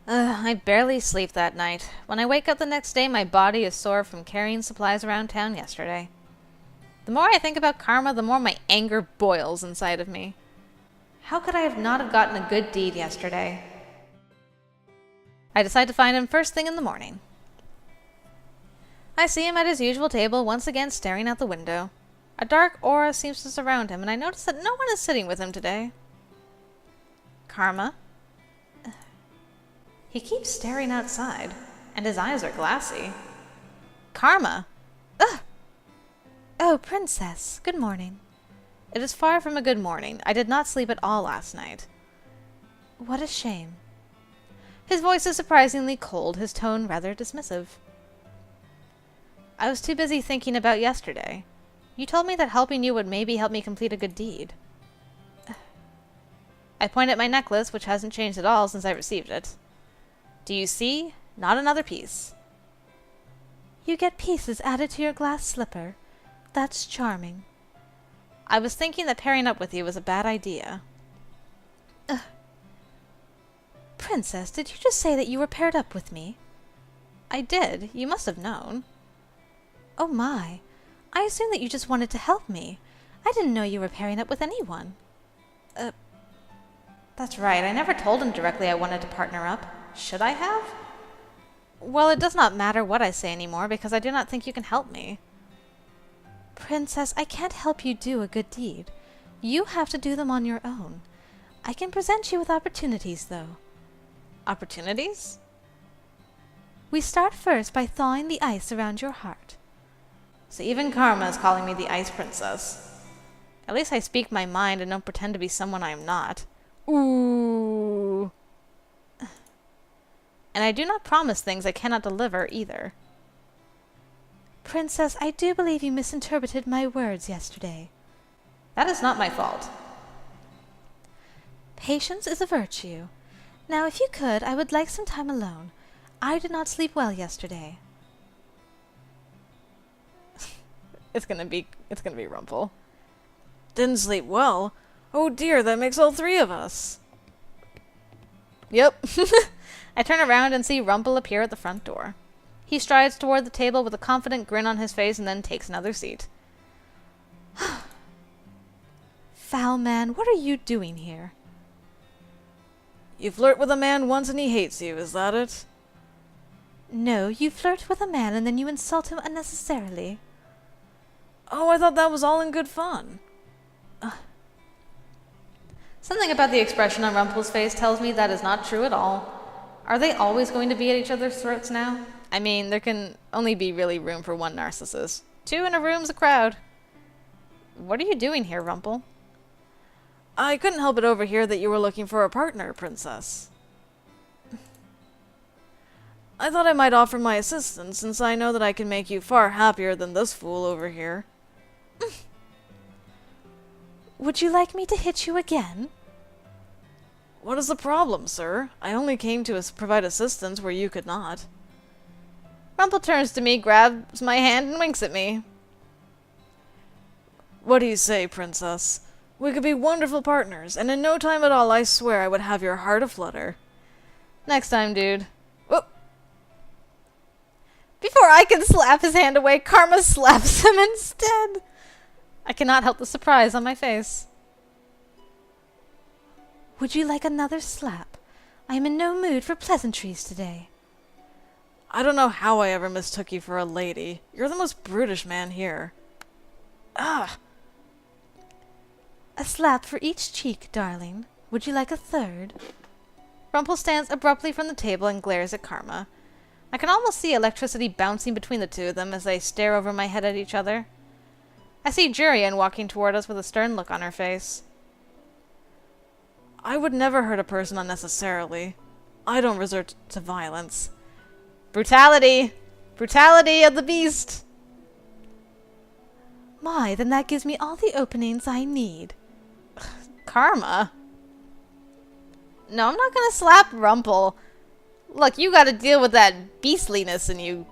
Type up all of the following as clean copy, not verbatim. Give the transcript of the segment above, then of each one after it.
I barely sleep that night. When I wake up the next day, my body is sore from carrying supplies around town yesterday. The more I think about Karma, the more my anger boils inside of me. How could I not have gotten a good deed yesterday? I decide to find him first thing in the morning. I see him at his usual table, once again staring out the window. A dark aura seems to surround him, and I notice that no one is sitting with him today. Karma? He keeps staring outside, and his eyes are glassy. Karma! Ugh! Oh, Princess, good morning. It is far from a good morning. I did not sleep at all last night. What a shame. His voice is surprisingly cold, his tone rather dismissive. I was too busy thinking about yesterday. You told me that helping you would maybe help me complete a good deed. I point at my necklace, which hasn't changed at all since I received it. Do you see? Not another piece. You get pieces added to your glass slipper. That's charming. I was thinking that pairing up with you was a bad idea. Princess, did you just say that you were paired up with me? I did. You must have known. Oh my. I assumed that you just wanted to help me. I didn't know you were pairing up with anyone. That's right. I never told him directly I wanted to partner up. Should I have? Well, it does not matter what I say anymore, because I do not think you can help me. Princess, I can't help you do a good deed. You have to do them on your own. I can present you with opportunities, though. Opportunities? We start first by thawing the ice around your heart. So even Karma is calling me the Ice Princess. At least I speak my mind and don't pretend to be someone I am not. Ooh. And I do not promise things I cannot deliver, either. Princess, I do believe you misinterpreted my words yesterday. That is not my fault. Patience is a virtue. Now, if you could, I would like some time alone. I did not sleep well yesterday. It's gonna be Rumpel. Didn't sleep well? Oh dear, that makes all three of us. Yep. I turn around and see Rumpel appear at the front door. He strides toward the table with a confident grin on his face and then takes another seat. Foul man, what are you doing here? You flirt with a man once and he hates you, is that it? No, you flirt with a man and then you insult him unnecessarily. Oh, I thought that was all in good fun. Something about the expression on Rumpel's face tells me that is not true at all. Are they always going to be at each other's throats now? I mean, there can only be really room for one narcissist. Two in a room's a crowd. What are you doing here, Rumpel? I couldn't help but overhear that you were looking for a partner, Princess. I thought I might offer my assistance, since I know that I can make you far happier than this fool over here. Would you like me to hit you again? What is the problem, sir? I only came to provide assistance where you could not. Rumpel turns to me, grabs my hand, and winks at me. What do you say, Princess? We could be wonderful partners, and in no time at all, I swear I would have your heart aflutter. Next time, dude. Whoop. Before I can slap his hand away, Karma slaps him instead. I cannot help the surprise on my face. Would you like another slap? I am in no mood for pleasantries today. I don't know how I ever mistook you for a lady. You're the most brutish man here. Ah! A slap for each cheek, darling. Would you like a third? Rumpel stands abruptly from the table and glares at Karma. I can almost see electricity bouncing between the two of them as they stare over my head at each other. I see Jurian walking toward us with a stern look on her face. I would never hurt a person unnecessarily. I don't resort to violence. Brutality! Brutality of the beast! My, then that gives me all the openings I need. Karma? No, I'm not gonna slap Rumpel. Look, you gotta deal with that beastliness in you,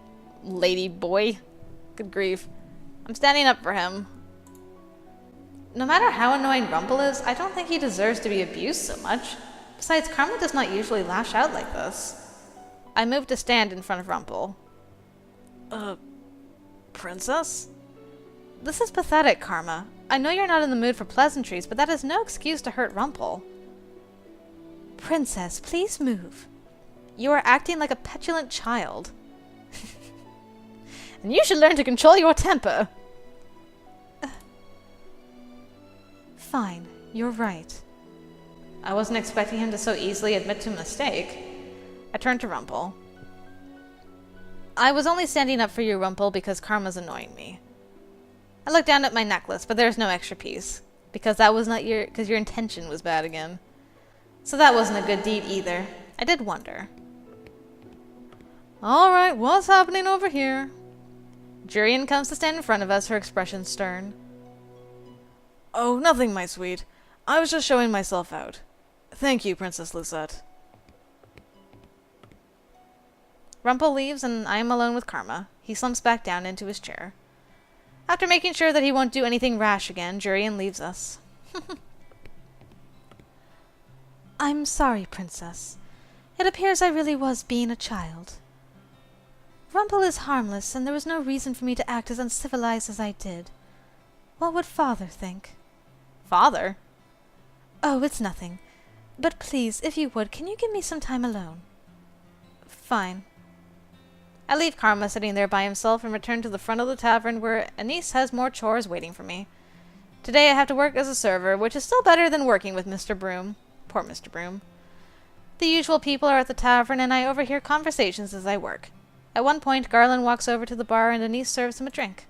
lady boy. Good grief. I'm standing up for him. No matter how annoying Rumpel is, I don't think he deserves to be abused so much. Besides, Karma does not usually lash out like this. I moved to stand in front of Rumpel. Princess? This is pathetic, Karma. I know you're not in the mood for pleasantries, but that is no excuse to hurt Rumpel. Princess, please move. You are acting like a petulant child. And you should learn to control your temper. Fine, you're right. I wasn't expecting him to so easily admit to a mistake. I turned to Rumpel. I was only standing up for you, Rumpel, because Karma's annoying me. I looked down at my necklace, but there's no extra piece. Because that was not because your intention was bad again. So that wasn't a good deed either. I did wonder. Alright, what's happening over here? Jurian comes to stand in front of us, her expression stern. Oh, nothing, my sweet. I was just showing myself out. Thank you, Princess Lucette. Rumpel leaves, and I am alone with Karma. He slumps back down into his chair. After making sure that he won't do anything rash again, Jurian leaves us. I'm sorry, Princess. It appears I really was being a child. Rumpel is harmless, and there was no reason for me to act as uncivilized as I did. What would Father think? Father? Oh, it's nothing. But please, if you would, can you give me some time alone? Fine. I leave Karma sitting there by himself and return to the front of the tavern where Anise has more chores waiting for me. Today I have to work as a server, which is still better than working with Mr. Broom. Poor Mr. Broom. The usual people are at the tavern, and I overhear conversations as I work. At one point, Garland walks over to the bar and Anise serves him a drink.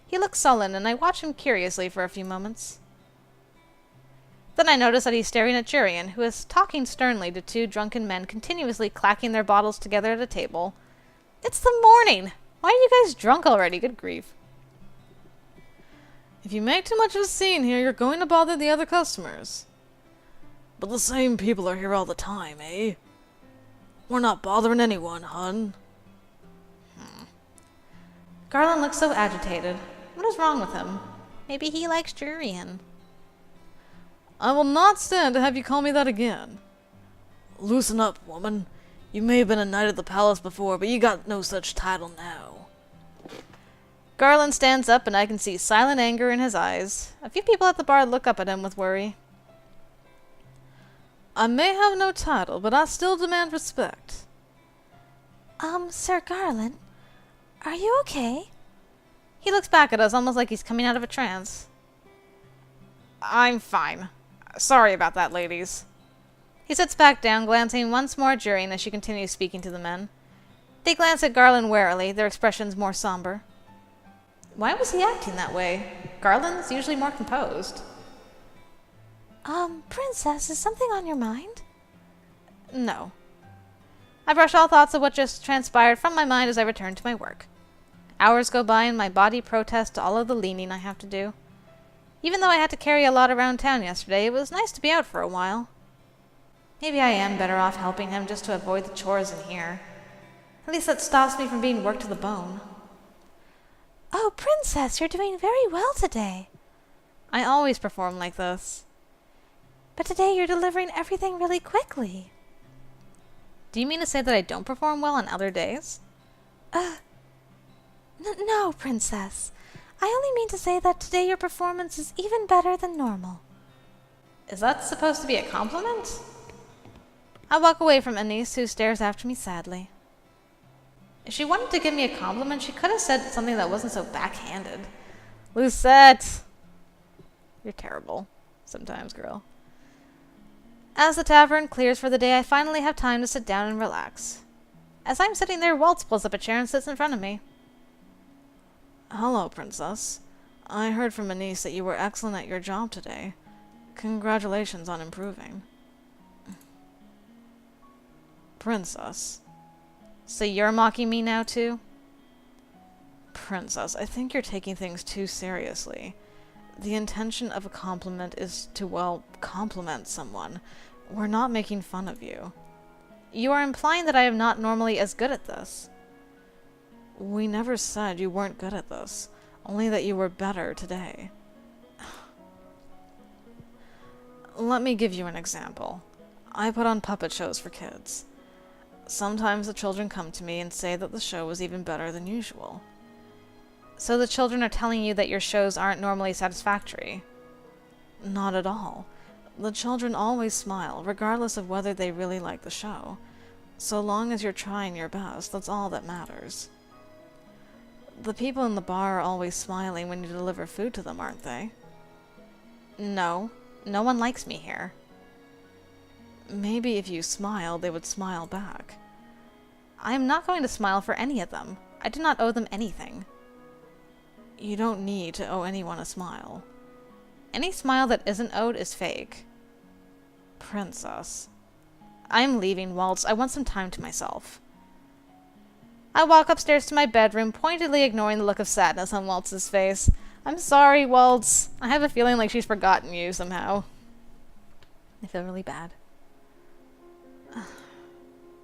He looks sullen, and I watch him curiously for a few moments. Then I notice that he's staring at Jurian, who is talking sternly to two drunken men continuously clacking their bottles together at a table. It's the morning! Why are you guys drunk already? Good grief. If you make too much of a scene here, you're going to bother the other customers. But the same people are here all the time, eh? We're not bothering anyone, hun. Garland looks so agitated. What is wrong with him? Maybe he likes Jurian. I will not stand to have you call me that again. Loosen up, woman. You may have been a knight of the palace before, but you got no such title now. Garland stands up, and I can see silent anger in his eyes. A few people at the bar look up at him with worry. I may have no title, but I still demand respect. Sir Garland, are you okay? He looks back at us almost like he's coming out of a trance. I'm fine. Sorry about that, ladies. He sits back down, glancing once more at Jurian as she continues speaking to the men. They glance at Garland warily, their expressions more somber. Why was he acting that way? Garland's usually more composed. Princess, is something on your mind? No. I brush all thoughts of what just transpired from my mind as I return to my work. Hours go by and my body protests to all of the leaning I have to do. Even though I had to carry a lot around town yesterday, it was nice to be out for a while. Maybe I am better off helping him just to avoid the chores in here. At least that stops me from being worked to the bone. Oh, Princess, you're doing very well today. I always perform like this. But today you're delivering everything really quickly. Do you mean to say that I don't perform well on other days? No, Princess. I only mean to say that today your performance is even better than normal. Is that supposed to be a compliment? I walk away from Anise, who stares after me sadly. If she wanted to give me a compliment, she could have said something that wasn't so backhanded. Lucette! You're terrible. Sometimes, girl. As the tavern clears for the day, I finally have time to sit down and relax. As I'm sitting there, Waltz pulls up a chair and sits in front of me. Hello, Princess. I heard from Anise that you were excellent at your job today. Congratulations on improving. Princess. So you're mocking me now, too? Princess, I think you're taking things too seriously. The intention of a compliment is to, well, compliment someone. We're not making fun of you. You are implying that I am not normally as good at this. We never said you weren't good at this, only that you were better today. Let me give you an example. I put on puppet shows for kids. Sometimes the children come to me and say that the show was even better than usual. So the children are telling you that your shows aren't normally satisfactory? Not at all. The children always smile, regardless of whether they really like the show. So long as you're trying your best, that's all that matters. The people in the bar are always smiling when you deliver food to them, aren't they? No. No one likes me here. Maybe if you smiled, they would smile back. I am not going to smile for any of them. I do not owe them anything. You don't need to owe anyone a smile. Any smile that isn't owed is fake. Princess. I'm leaving, Waltz. I want some time to myself. I walk upstairs to my bedroom, pointedly ignoring the look of sadness on Waltz's face. I'm sorry, Waltz. I have a feeling like she's forgotten you somehow. I feel really bad.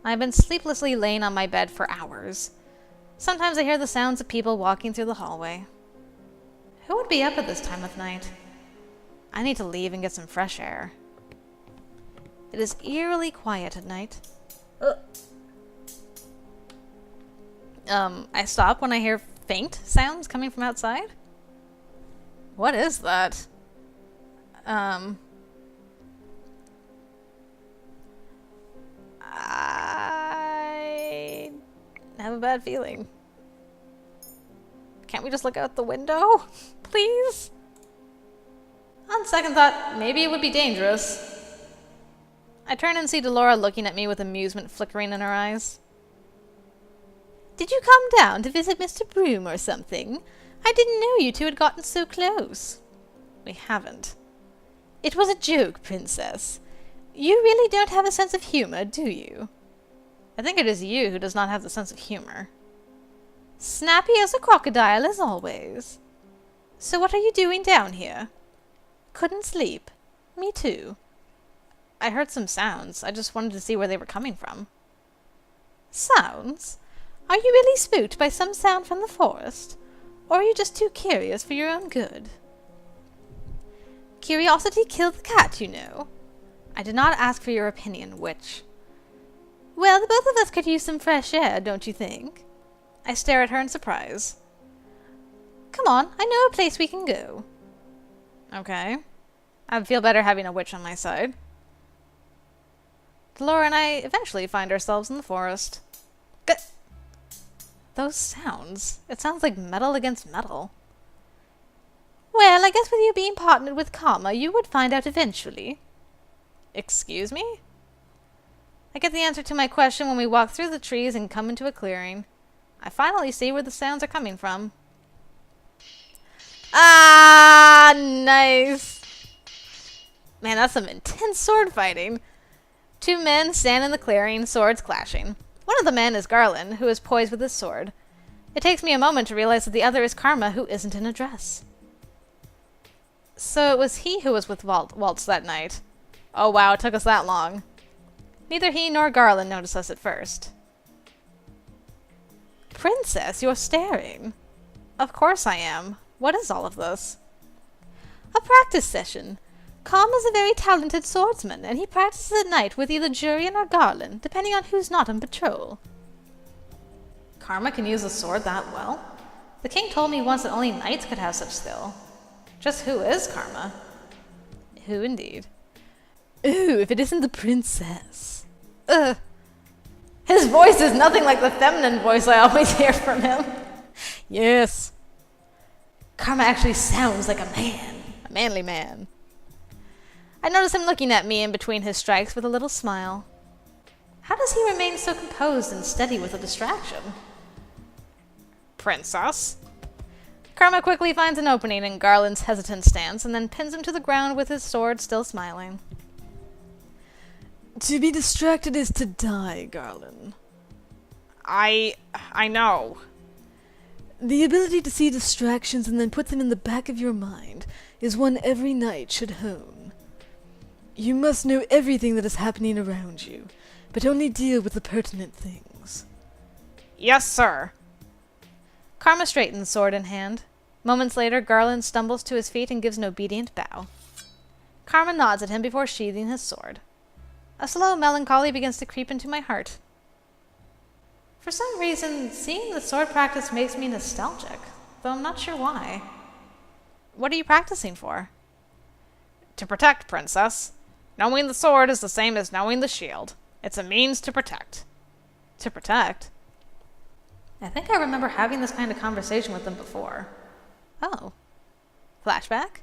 I've been sleeplessly laying on my bed for hours. Sometimes I hear the sounds of people walking through the hallway. Who would be up at this time of night? I need to leave and get some fresh air. It is eerily quiet at night. I stop when I hear faint sounds coming from outside. What is that? I have a bad feeling. Can't we just look out the window? Please? On second thought, maybe it would be dangerous. I turn and see Delora looking at me with amusement flickering in her eyes. Did you come down to visit Mr. Broom or something? I didn't know you two had gotten so close. We haven't. It was a joke, Princess. You really don't have a sense of humor, do you? I think it is you who does not have the sense of humor. Snappy as a crocodile, as always. So what are you doing down here? Couldn't sleep. Me too. I heard some sounds. I just wanted to see where they were coming from. Sounds? Are you really spooked by some sound from the forest? Or are you just too curious for your own good? Curiosity killed the cat, you know. I did not ask for your opinion, witch. Well, the both of us could use some fresh air, don't you think? I stare at her in surprise. Come on, I know a place we can go. Okay. I'd feel better having a witch on my side. Delora and I eventually find ourselves in the forest. Those sounds. It sounds like metal against metal. Well, I guess with you being partnered with Karma, you would find out eventually. Excuse me? I get the answer to my question when we walk through the trees and come into a clearing. I finally see where the sounds are coming from. Ah, nice! Man, that's some intense sword fighting. Two men stand in the clearing, swords clashing. One of the men is Garland, who is poised with his sword. It takes me a moment to realize that the other is Karma, who isn't in a dress. So it was he who was with Waltz that night. Oh wow, it took us that long. Neither he nor Garland noticed us at first. Princess, you're staring. Of course I am. What is all of this? A practice session. Karma's a very talented swordsman, and he practices at night with either Jurian or Garland, depending on who's not on patrol. Karma can use a sword that well? The king told me once that only knights could have such skill. Just who is Karma? Who indeed? Ooh, if it isn't the princess. Ugh. His voice is nothing like the feminine voice I always hear from him. Yes. Karma actually sounds like a man. A manly man. I notice him looking at me in between his strikes with a little smile. How does he remain so composed and steady with a distraction? Princess? Karma quickly finds an opening in Garland's hesitant stance and then pins him to the ground with his sword still smiling. To be distracted is to die, Garland. I know. The ability to see distractions and then put them in the back of your mind is one every knight should hone. You must know everything that is happening around you, but only deal with the pertinent things. Yes, sir. Karma straightens, sword in hand. Moments later, Garland stumbles to his feet and gives an obedient bow. Karma nods at him before sheathing his sword. A slow melancholy begins to creep into my heart. For some reason, seeing the sword practice makes me nostalgic, though I'm not sure why. What are you practicing for? To protect, Princess. Knowing the sword is the same as knowing the shield. It's a means to protect. To protect? I think I remember having this kind of conversation with them before. Oh. Flashback?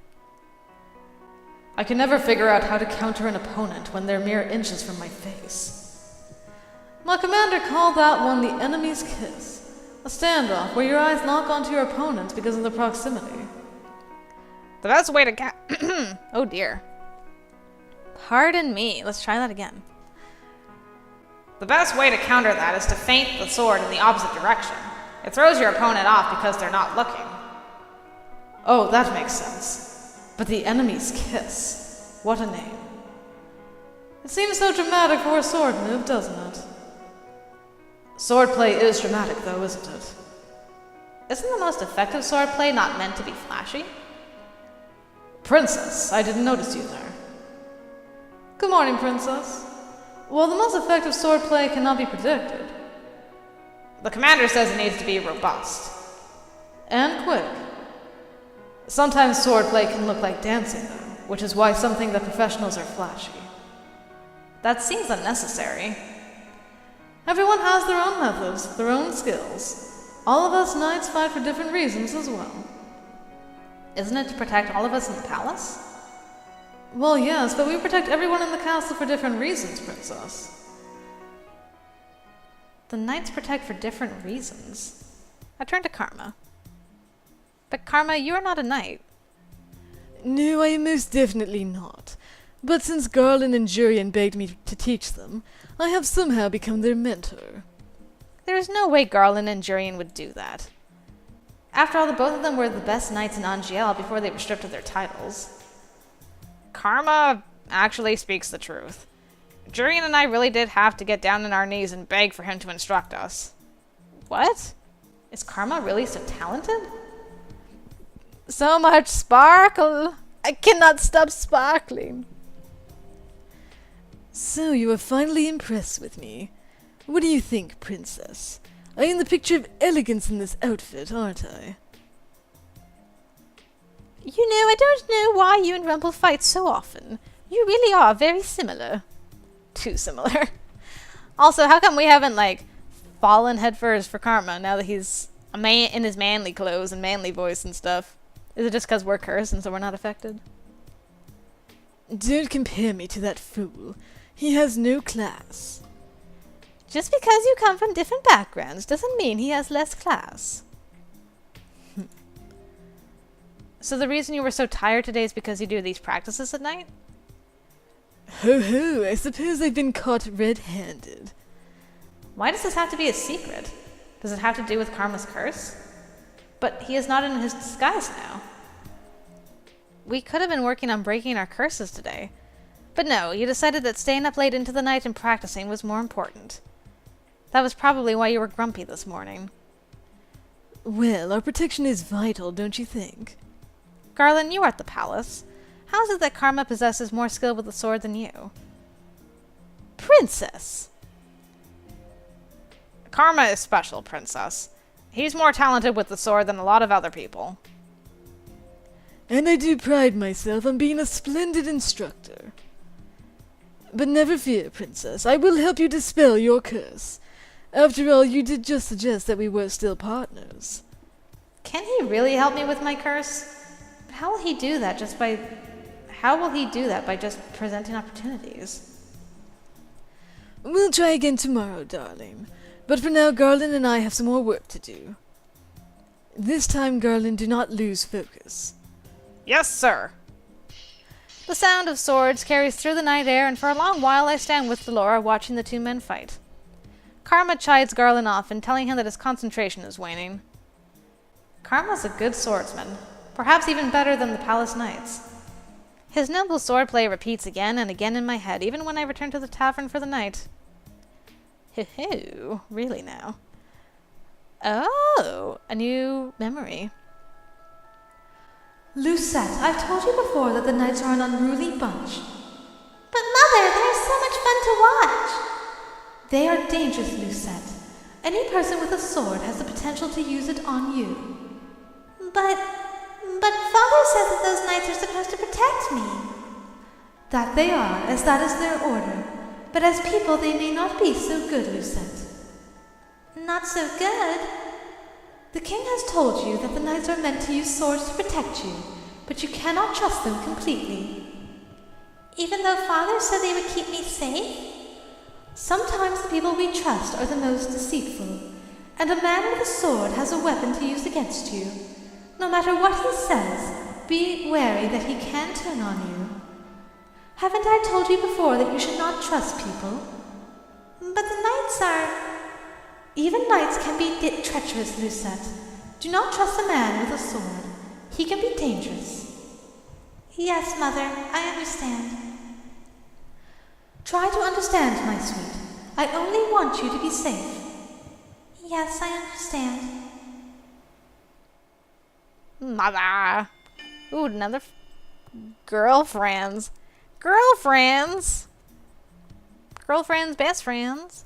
I can never figure out how to counter an opponent when they're mere inches from my face. My commander called that one the enemy's kiss, a standoff where your eyes lock onto your opponent because of the proximity. The best way to oh dear. Pardon me. Let's try that again. The best way to counter that is to feint the sword in the opposite direction. It throws your opponent off because they're not looking. Oh, that makes sense. But the enemy's kiss. What a name. It seems so dramatic for a sword move, doesn't it? Swordplay is dramatic, though, isn't it? Isn't the most effective swordplay not meant to be flashy? Princess, I didn't notice you there. Good morning, Princess. Well, the most effective swordplay cannot be predicted. The commander says it needs to be robust. And quick. Sometimes swordplay can look like dancing, though, which is why some think that professionals are flashy. That seems unnecessary. Everyone has their own methods, their own skills. All of us knights fight for different reasons as well. Isn't it to protect all of us in the palace? Well, yes, but we protect everyone in the castle for different reasons, Princess. The knights protect for different reasons. I turn to Karma. But Karma, you are not a knight. No, I am most definitely not. But since Garland and Jurian begged me to teach them, I have somehow become their mentor. There is no way Garland and Jurian would do that. After all, the both of them were the best knights in Angielle before they were stripped of their titles. Karma actually speaks the truth. Jurian and I really did have to get down on our knees and beg for him to instruct us. What? Is Karma really so talented? So much sparkle! I cannot stop sparkling. So you are finally impressed with me. What do you think, Princess? I am the picture of elegance in this outfit, aren't I? You know, I don't know why you and Rumpel fight so often. You really are very similar. Too similar. Also, how come we haven't, fallen headfirst for Karma now that he's a man in his manly clothes and manly voice and stuff? Is it just because we're cursed and so we're not affected? Don't compare me to that fool. He has no class. Just because you come from different backgrounds doesn't mean he has less class. So the reason you were so tired today is because you do these practices at night? Ho ho, I suppose I've been caught red-handed. Why does this have to be a secret? Does it have to do with Karma's curse? But he is not in his disguise now. We could have been working on breaking our curses today. But no, you decided that staying up late into the night and practicing was more important. That was probably why you were grumpy this morning. Well, our protection is vital, don't you think? Garland, you are at the palace. How is it that Karma possesses more skill with the sword than you? Princess! Karma is special, Princess. He's more talented with the sword than a lot of other people. And I do pride myself on being a splendid instructor. But never fear, Princess. I will help you dispel your curse. After all, you did just suggest that we were still partners. Can he really help me with my curse? But how will he do that by just presenting opportunities? We'll try again tomorrow, darling. But for now, Garland and I have some more work to do. This time, Garland, do not lose focus. Yes, sir. The sound of swords carries through the night air, and for a long while I stand with Delora watching the two men fight. Karma chides Garland off and telling him that his concentration is waning. Karma's a good swordsman, perhaps even better than the palace knights. His noble swordplay repeats again and again in my head, even when I return to the tavern for the night. Hoo-hoo, really now. Oh, a new memory. Lucette, I've told you before that the knights are an unruly bunch. But Mother, they're so much fun to watch. They are dangerous, Lucette. Any person with a sword has the potential to use it on you. But Father said that those knights are supposed to protect me. That they are, as that is their order. But as people they may not be so good, Lucette. Not so good? The king has told you that the knights are meant to use swords to protect you, but you cannot trust them completely. Even though Father said they would keep me safe? Sometimes the people we trust are the most deceitful, and a man with a sword has a weapon to use against you. No matter what he says, be wary that he can turn on you. Haven't I told you before that you should not trust people? But the knights are... Even knights can be treacherous, Lucette. Do not trust a man with a sword. He can be dangerous. Yes, Mother, I understand. Try to understand, my sweet. I only want you to be safe. Yes, I understand. Mother. Ooh, another girlfriends. Girlfriends, best friends.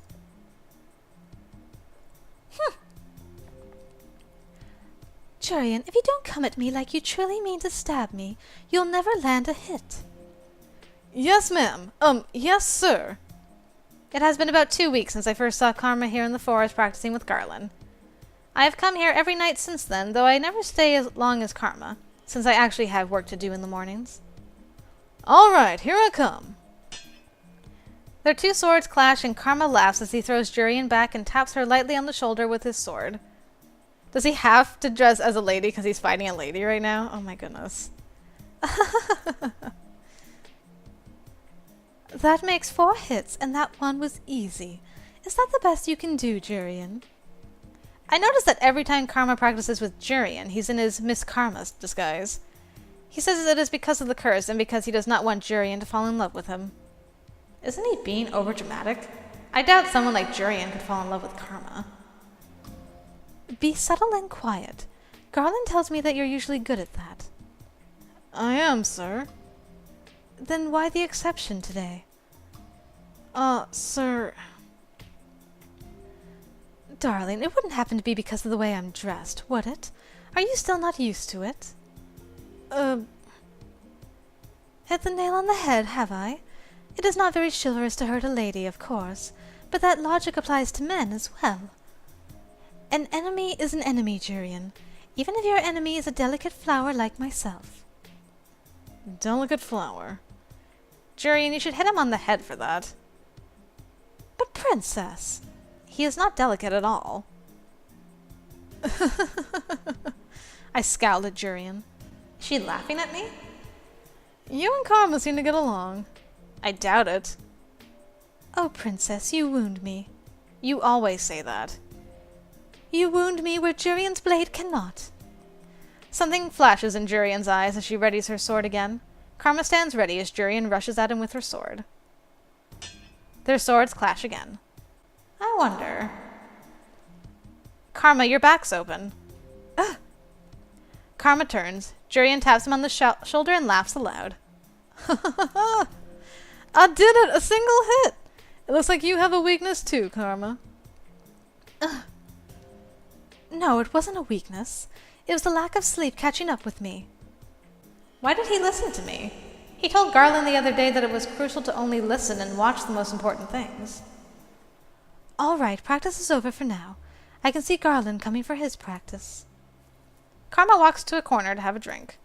Jurian, if you don't come at me like you truly mean to stab me, you'll never land a hit. Yes, ma'am. Yes, sir. It has been about 2 weeks since I first saw Karma here in the forest practicing with Garland. I have come here every night since then, though I never stay as long as Karma, since I actually have work to do in the mornings. All right, here I come. Their two swords clash and Karma laughs as he throws Jurian back and taps her lightly on the shoulder with his sword. Does he have to dress as a lady because he's fighting a lady right now? Oh my goodness. That makes 4 hits, and that one was easy. Is that the best you can do, Jurian? I notice that every time Karma practices with Jurian, he's in his Miss Karma disguise. He says it is because of the curse and because he does not want Jurian to fall in love with him. Isn't he being overdramatic? I doubt someone like Jurian could fall in love with Karma. Be subtle and quiet. Garland tells me that you're usually good at that. I am, sir. Then why the exception today? Sir... Darling, it wouldn't happen to be because of the way I'm dressed, would it? Are you still not used to it? Hit the nail on the head, have I? It is not very chivalrous to hurt a lady, of course, but that logic applies to men as well. An enemy is an enemy, Jurian, even if your enemy is a delicate flower like myself. Delicate flower. Jurian, you should hit him on the head for that. But Princess... He is not delicate at all. I scowled at Jurian. Is she laughing at me? You and Karma seem to get along. I doubt it. Oh, Princess, you wound me. You always say that. You wound me where Jurian's blade cannot. Something flashes in Jurian's eyes as she readies her sword again. Karma stands ready as Jurian rushes at him with her sword. Their swords clash again. I wonder... Karma, your back's open. Ugh. Karma turns. Jurian taps him on the shoulder and laughs aloud. I did it! A single hit! It looks like you have a weakness too, Karma. No, it wasn't a weakness. It was the lack of sleep catching up with me. Why did he listen to me? He told Garland the other day that it was crucial to only listen and watch the most important things. All right, practice is over for now. I can see Garland coming for his practice. Karma walks to a corner to have a drink.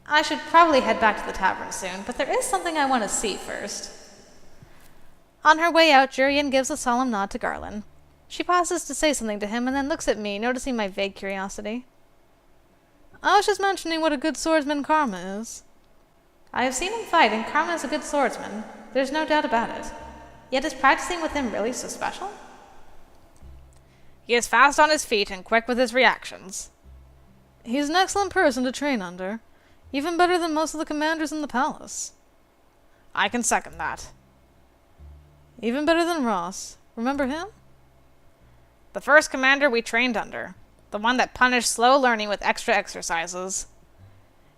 I should probably head back to the tavern soon, but there is something I want to see first. On her way out, Jurian gives a solemn nod to Garland. She pauses to say something to him and then looks at me, noticing my vague curiosity. I was just mentioning what a good swordsman Karma is. I have seen him fight, and Karma is a good swordsman. There's no doubt about it. Yet is practicing with him really so special? He is fast on his feet and quick with his reactions. He's an excellent person to train under. Even better than most of the commanders in the palace. I can second that. Even better than Ross. Remember him? The first commander we trained under. The one that punished slow learning with extra exercises.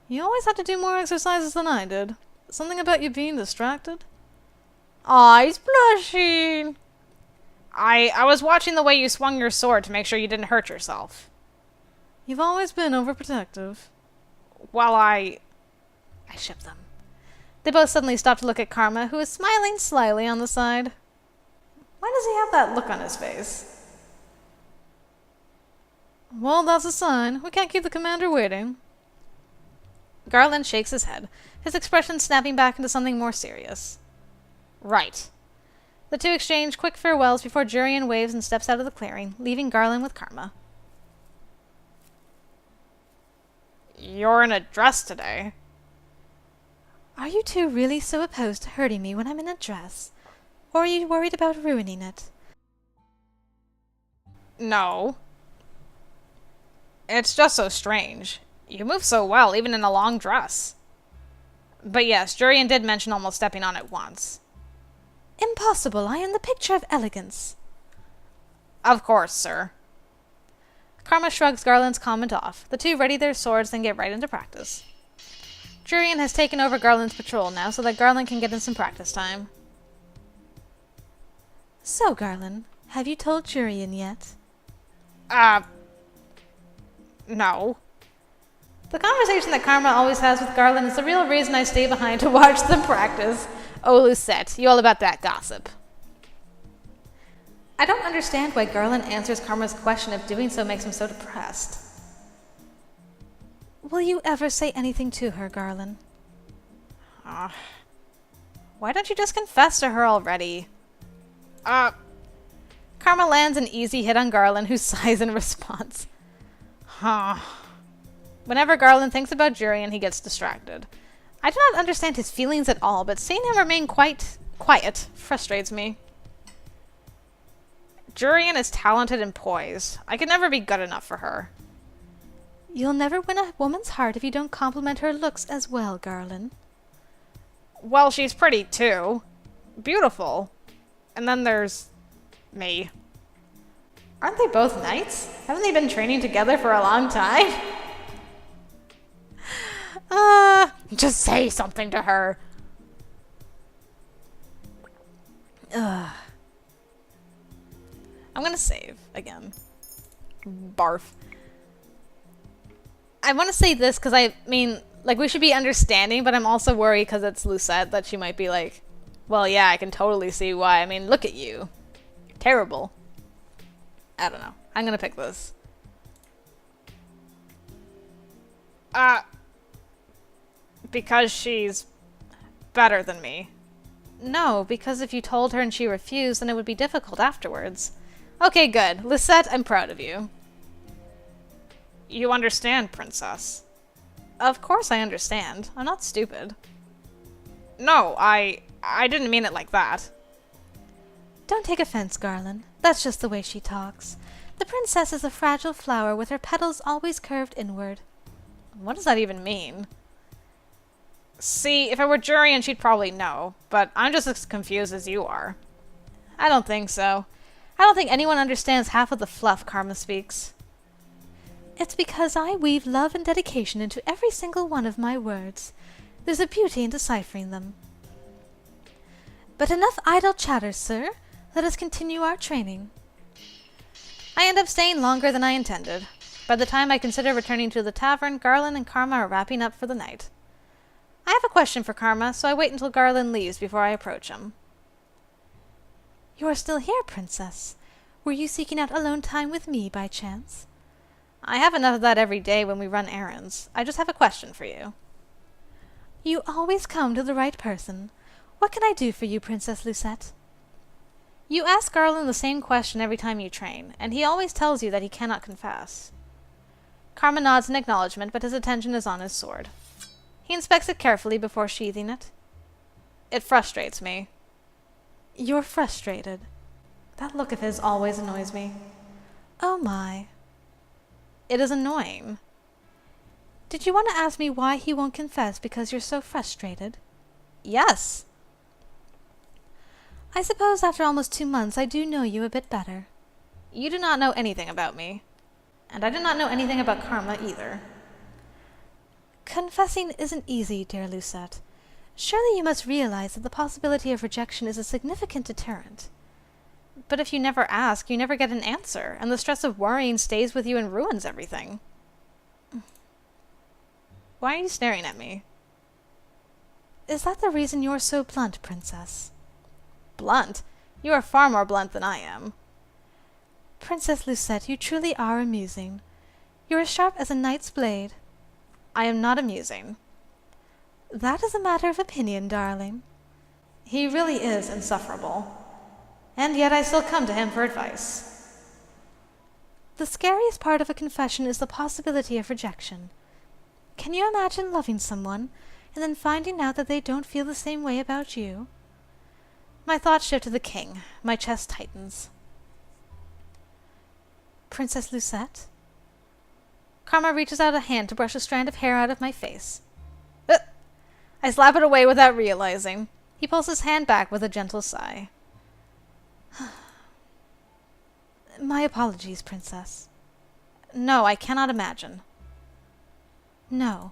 You always had to do more exercises than I did. Something about you being distracted? Aw, he's blushing. I was watching the way you swung your sword to make sure you didn't hurt yourself. You've always been overprotective. Well, I ship them. They both suddenly stop to look at Karma, who is smiling slyly on the side. Why does he have that look on his face? Well, that's a sign. We can't keep the commander waiting. Garland shakes his head, his expression snapping back into something more serious. Right. The two exchange quick farewells before Jurian waves and steps out of the clearing, leaving Garland with Karma. You're in a dress today. Are you two really so opposed to hurting me when I'm in a dress? Or are you worried about ruining it? No. It's just so strange. You move so well, even in a long dress. But yes, Jurian did mention almost stepping on it once. Impossible. I am the picture of elegance. Of course, sir. Karma shrugs Garland's comment off. The two ready their swords, then get right into practice. Jurian has taken over Garland's patrol now, so that Garland can get in some practice time. So, Garland, have you told Jurian yet? No. The conversation that Karma always has with Garland is the real reason I stay behind to watch them practice. Oh, Lucette, you all about that gossip. I don't understand why Garland answers Karma's question if doing so makes him so depressed. Will you ever say anything to her, Garland? Why don't you just confess to her already? Karma lands an easy hit on Garland, who sighs in response. Whenever Garland thinks about Jurian, he gets distracted. I do not understand his feelings at all, but seeing him remain quite quiet frustrates me. Jurian is talented and poised. I could never be good enough for her. You'll never win a woman's heart if you don't compliment her looks as well, Garland. Well, she's pretty, too. Beautiful. And then there's me. Aren't they both knights? Haven't they been training together for a long time? Just say something to her. I'm gonna save again. Barf. I want to say this because I mean, like, we should be understanding, but I'm also worried because it's Lucette that she might be like, well, yeah, I can totally see why. I mean, look at you. You're terrible. I don't know. I'm gonna pick this. Because she's better than me. No, because if you told her and she refused, then it would be difficult afterwards. Okay, good. Lucette, I'm proud of you. You understand, Princess. Of course I understand. I'm not stupid. No, I didn't mean it like that. Don't take offense, Garland. That's just the way she talks. The princess is a fragile flower with her petals always curved inward. What does that even mean? See, if I were Jurian, she'd probably know, but I'm just as confused as you are. I don't think so. I don't think anyone understands half of the fluff Karma speaks. It's because I weave love and dedication into every single one of my words. There's a beauty in deciphering them. But enough idle chatter, sir. Let us continue our training. I end up staying longer than I intended. By the time I consider returning to the tavern, Garland and Karma are wrapping up for the night. I have a question for Karma, so I wait until Garland leaves before I approach him. You are still here, Princess. Were you seeking out alone time with me by chance? I have enough of that every day when we run errands. I just have a question for you. You always come to the right person. What can I do for you, Princess Lucette? You ask Garland the same question every time you train, and he always tells you that he cannot confess. Karma nods in acknowledgement, but his attention is on his sword. He inspects it carefully before sheathing it. It frustrates me. You're frustrated. That look of his always annoys me. Oh my. It is annoying. Did you want to ask me why he won't confess because you're so frustrated? Yes. I suppose after almost 2 months I do know you a bit better. You do not know anything about me. And I do not know anything about Karma either. Confessing isn't easy, dear Lucette. Surely you must realize that the possibility of rejection is a significant deterrent. But if you never ask, you never get an answer, and the stress of worrying stays with you and ruins everything. Why are you staring at me? Is that the reason you're so blunt, Princess? Blunt? You are far more blunt than I am. Princess Lucette, you truly are amusing. You're as sharp as a knight's blade. I am not amusing. That is a matter of opinion, darling. He really is insufferable. And yet I still come to him for advice. The scariest part of a confession is the possibility of rejection. Can you imagine loving someone and then finding out that they don't feel the same way about you? My thoughts shift to the king. My chest tightens. Princess Lucette? Karma reaches out a hand to brush a strand of hair out of my face. I slap it away without realizing. He pulls his hand back with a gentle sigh. My apologies, Princess. No, I cannot imagine. No.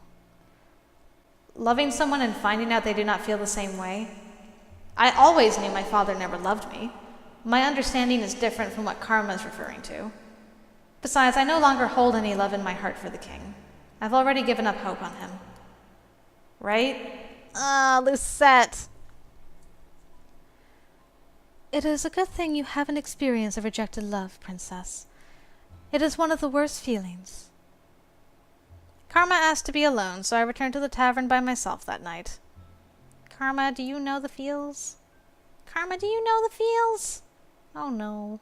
Loving someone and finding out they do not feel the same way? I always knew my father never loved me. My understanding is different from what Karma is referring to. Besides, I no longer hold any love in my heart for the king. I've already given up hope on him. Right? Ah, Lucette! It is a good thing you haven't experienced a rejected love, Princess. It is one of the worst feelings. Karma asked to be alone, so I returned to the tavern by myself that night. Karma, do you know the feels? Karma, do you know the feels? Oh no.